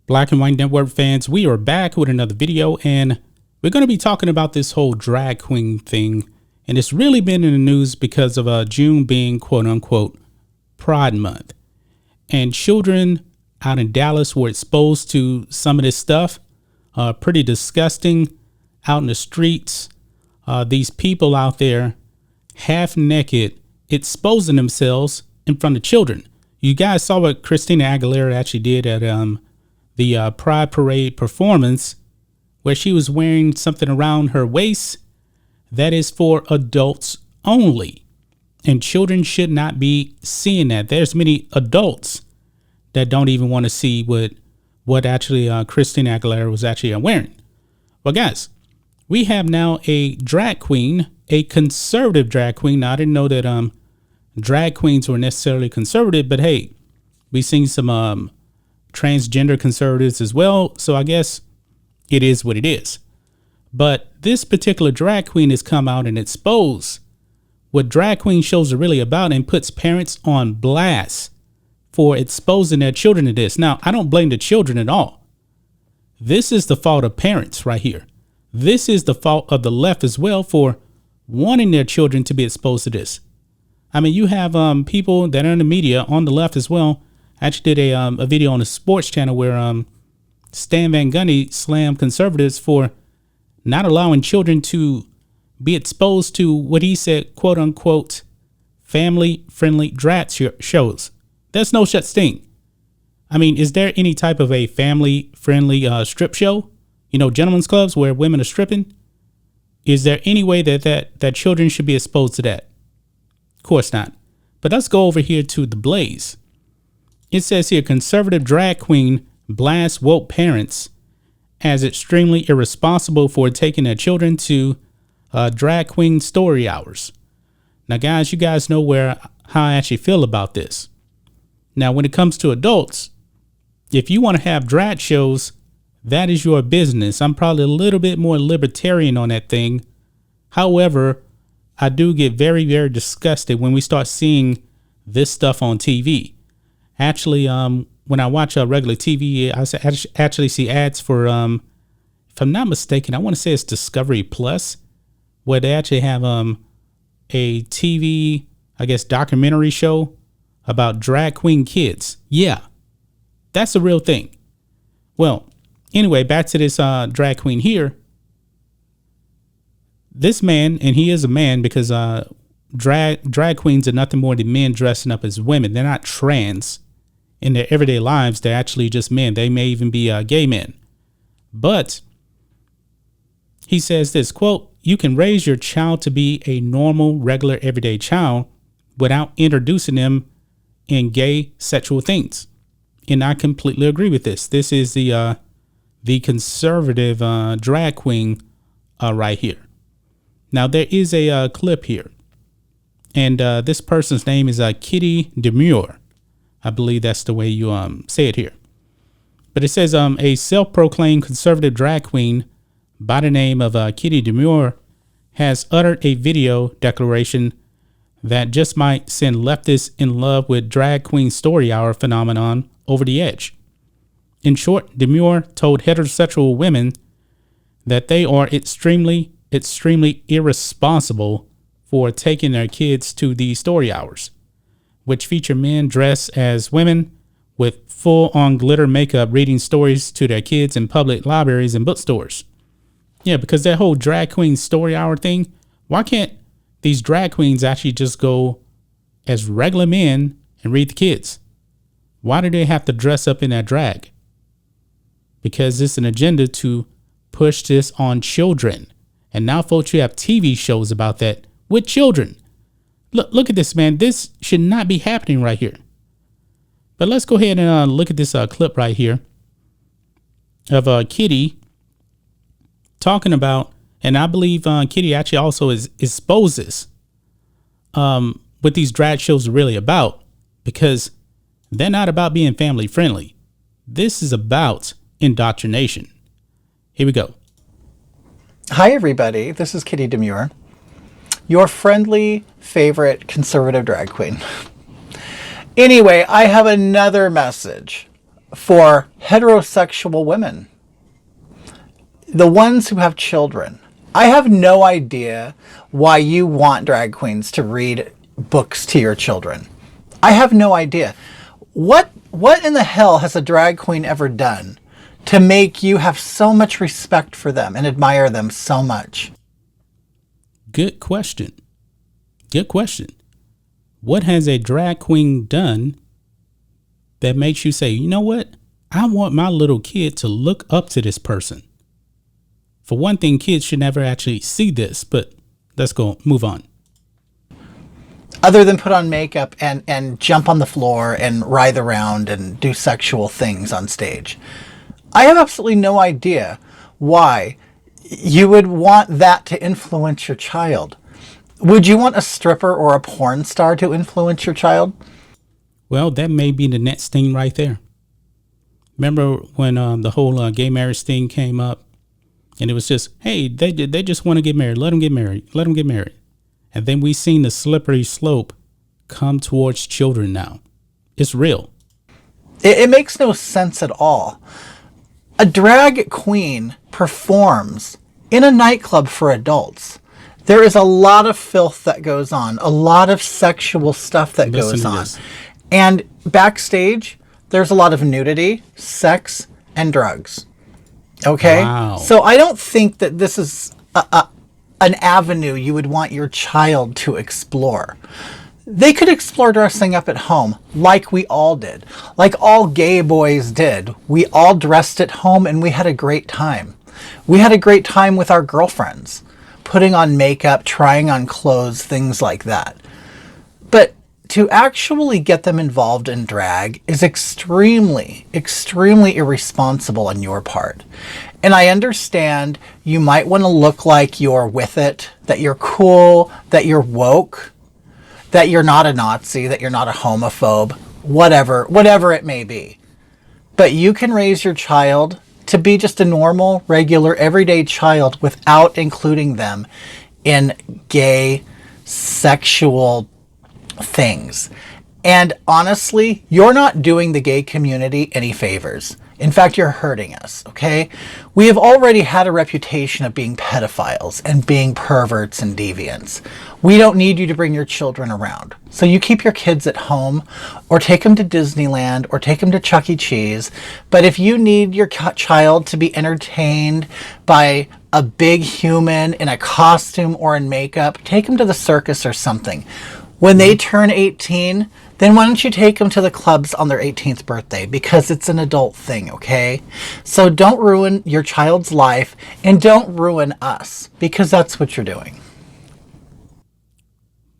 Black and White Network fans, we are back with another video, and we're going to be talking about this whole drag queen thing. And it's really been in the news because of June being quote unquote Pride Month. And children out in Dallas were exposed to some of this stuff. Pretty disgusting out in the streets. These people out there half naked exposing themselves in front of children. You guys saw what Christina Aguilera actually did at the Pride Parade performance, where she was wearing something around her waist that is for adults only, and children should not be seeing that. There's many adults that don't even want to see what actually Christina Aguilera was actually wearing. Well, guys, we have now a drag queen, a conservative drag queen. Now, I didn't know that drag queens were necessarily conservative, but hey, we've seen some transgender conservatives as well, so I guess it is what it is. But this particular drag queen has come out and exposed what drag queen shows are really about and puts parents on blast for exposing their children to this. Now, I don't blame the children at all. This is the fault of parents right here. This is the fault of the left as well for wanting their children to be exposed to this. I mean, you have people that are in the media on the left as well. I actually did a video on the sports channel where Stan Van Gundy slammed conservatives for not allowing children to be exposed to what he said, quote unquote, family friendly drag shows. There's no such thing. I mean, is there any type of a family friendly strip show? You know, gentlemen's clubs where women are stripping? Is there any way that children should be exposed to that? Of course not. But let's go over here to the Blaze. It says here, conservative drag queen blasts woke parents as extremely irresponsible for taking their children to drag queen story hours. Now, guys, you guys know how I actually feel about this. Now, when it comes to adults, if you want to have drag shows, that is your business. I'm probably a little bit more libertarian on that thing. However, I do get very, very disgusted when we start seeing this stuff on TV. Actually, when I watch regular TV, I actually see ads for, if I'm not mistaken, I want to say it's Discovery Plus, where they actually have a TV, I guess, documentary show about drag queen kids. Yeah, that's a real thing. Well, anyway, back to this drag queen here. This man, and he is a man because drag queens are nothing more than men dressing up as women. They're not trans. In their everyday lives, they're actually just men. They may even be gay men. But he says this, quote, you can raise your child to be a normal, regular, everyday child without introducing them in gay sexual things. And I completely agree with this. This is the conservative drag queen right here. Now, there is a clip here. And this person's name is Kitty Demure. I believe that's the way you say it here. But it says a self-proclaimed conservative drag queen by the name of Kitty Demure has uttered a video declaration that just might send leftists in love with drag queen story hour phenomenon over the edge. In short, Demure told heterosexual women that they are extremely, extremely irresponsible for taking their kids to these story hours, which feature men dressed as women with full-on glitter makeup reading stories to their kids in public libraries and bookstores. Yeah, because that whole drag queen story hour thing, why can't these drag queens actually just go as regular men and read the kids? Why do they have to dress up in that drag? Because it's an agenda to push this on children. And now, folks, you have TV shows about that with children. Look at this, man. This should not be happening right here. But let's go ahead and look at this clip right here of Kitty talking about, and I believe Kitty actually also exposes what these drag shows are really about, because they're not about being family friendly. This is about indoctrination. Here we go. Hi, everybody. This is Kitty Demure, your friendly favorite conservative drag queen. Anyway, I have another message for heterosexual women, the ones who have children. I have no idea why you want drag queens to read books to your children. I have no idea. What in the hell has a drag queen ever done to make you have so much respect for them and admire them so much? Good question. Good question. What has a drag queen done that makes you say, you know what? I want my little kid to look up to this person. For one thing, kids should never actually see this, but let's go move on. Other than put on makeup and jump on the floor and writhe around and do sexual things on stage. I have absolutely no idea why you would want that to influence your child. Would you want a stripper or a porn star to influence your child? Well, that may be the next thing right there. Remember when the whole gay marriage thing came up? And it was just, hey, they just want to get married. Let them get married. Let them get married. And then we seen the slippery slope come towards children now. It's real. It makes no sense at all. A drag queen performs in a nightclub for adults. There is a lot of filth that goes on, a lot of sexual stuff that goes on. And backstage, there's a lot of nudity, sex, and drugs. Okay? Wow. So I don't think that this is an avenue you would want your child to explore. They could explore dressing up at home like we all did, like all gay boys did. We all dressed at home and we had a great time. We had a great time with our girlfriends, putting on makeup, trying on clothes, things like that. But to actually get them involved in drag is extremely, extremely irresponsible on your part. And I understand you might want to look like you're with it, that you're cool, that you're woke, that you're not a Nazi, that you're not a homophobe, whatever it may be. But you can raise your child to be just a normal, regular, everyday child without including them in gay, sexual things. And honestly, you're not doing the gay community any favors. In fact, you're hurting us, okay? We have already had a reputation of being pedophiles and being perverts and deviants. We don't need you to bring your children around. So you keep your kids at home or take them to Disneyland or take them to Chuck E. Cheese. But if you need your child to be entertained by a big human in a costume or in makeup, take them to the circus or something. When they turn 18, then why don't you take them to the clubs on their 18th birthday? Because it's an adult thing, okay? So don't ruin your child's life and don't ruin us, because that's what you're doing.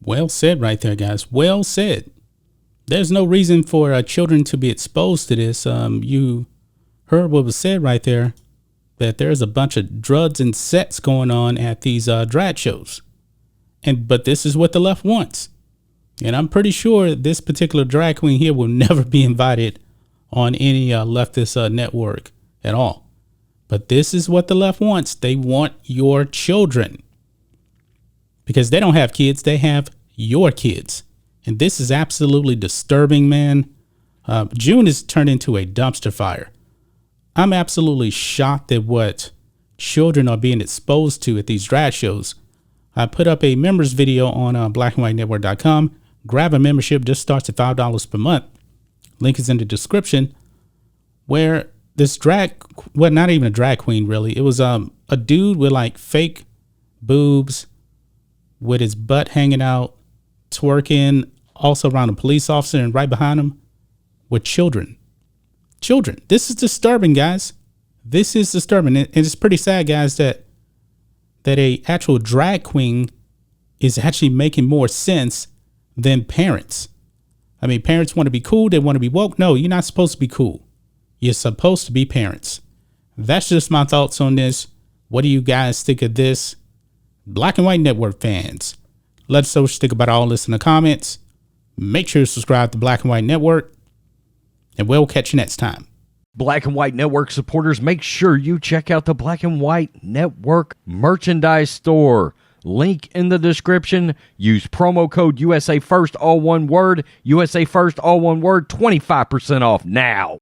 Well said right there, guys. Well said. There's no reason for children to be exposed to this. You heard what was said right there, that there's a bunch of drugs and sex going on at these drag shows. But this is what the left wants. And I'm pretty sure this particular drag queen here will never be invited on any leftist network at all. But this is what the left wants. They want your children. Because they don't have kids. They have your kids. And this is absolutely disturbing, man. June has turned into a dumpster fire. I'm absolutely shocked at what children are being exposed to at these drag shows. I put up a members video on blackandwhitenetwork.com. Grab a membership, just starts at $5 per month. Link is in the description, where this not even a drag queen, really. It was a dude with like fake boobs with his butt hanging out, twerking, also around a police officer, and right behind him were children. Children. This is disturbing, guys. This is disturbing. And it's pretty sad, guys, that a actual drag queen is actually making more sense than parents. I mean, parents want to be cool. They want to be woke. No, you're not supposed to be cool. You're supposed to be parents. That's just my thoughts on this. What do you guys think of this? Black and White Network fans, let us know what you think about all this in the comments. Make sure to subscribe to Black and White Network, and we'll catch you next time. Black and White Network supporters, make sure you check out the Black and White Network merchandise store. Link in the description. Use promo code USA First, all one word. USA First, all one word. 25% off now.